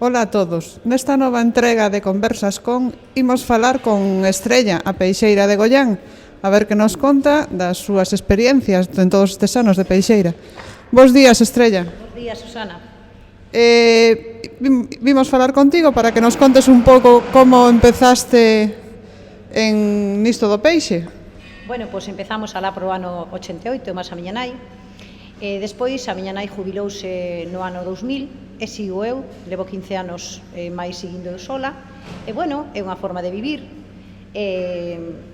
Ola a todos. Nesta nova entrega de Conversas con imos falar con Estrella, a peixeira de Goián, a ver que nos conta das súas experiencias en todos estes anos de peixeira. Bos días, Estrella. Bos días, Susana. Vimos falar contigo para que nos contes un pouco como empezaste nisto do peixe. Bueno, pois empezamos alá pro ano 88, máis a miña nai. Despois a miña nai jubilouse no ano 2000 e sigo eu, levo 15 anos máis seguindo eu sola. E bueno, é unha forma de vivir.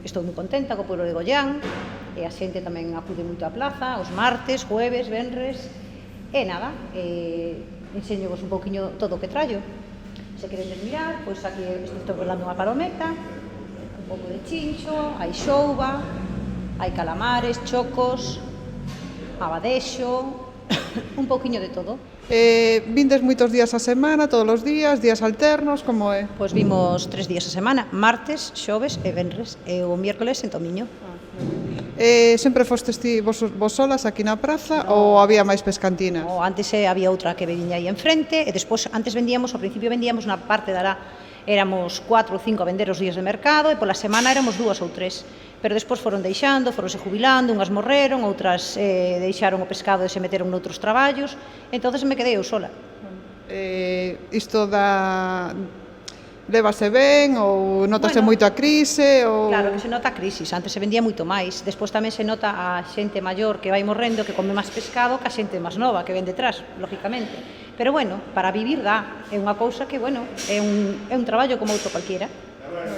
Estou moi contenta co pueblo de Goián, e a xente tamén acude moito á plaza, os martes, jueves, venres. E nada, enseño-vos un pouquiño todo o que trallo. Se queredes mirar, pois aquí estou velando unha palometa, un pouco de chincho, hai xouba, hai calamares, chocos, abadexo, un pouquiño de todo. Vindes moitos días a semana, todos os días alternos, como é? Pois vimos 3 días a semana, martes, xoves e venres, e o miércoles en Tomiño. Sempre fostes ti vos solas aquí na praza ou había máis pescantinas? No, antes había outra que viña aí enfrente, e despois, antes vendíamos, ao principio vendíamos na parte de Ará, éramos 4 ou 5 a vender os días de mercado, e pola semana éramos 2 ou 3. Pero despois foron deixando, foronse jubilando, unhas morreron, outras deixaron o pescado e se meteron noutros traballos, entonces me quedei eu sola. Isto levase ben ou notase moito a crise? Claro que se nota a crisis, antes se vendía moito máis, despois tamén se nota a xente maior que vai morrendo, que come máis pescado, que a xente máis nova que ven detrás, lógicamente. Pero bueno, para vivir dá, é unha cousa que, bueno, é un traballo como outro calquera.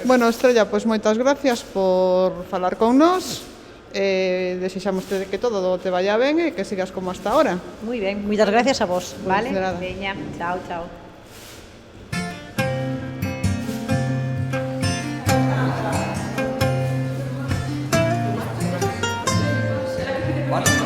Bueno, Estrella, pois moitas gracias por falar con nós. Desexamos que todo te vaya ben e que sigas como hasta ahora. Moi ben, moitas gracias a vos, vale? Veña, chao, chao. What?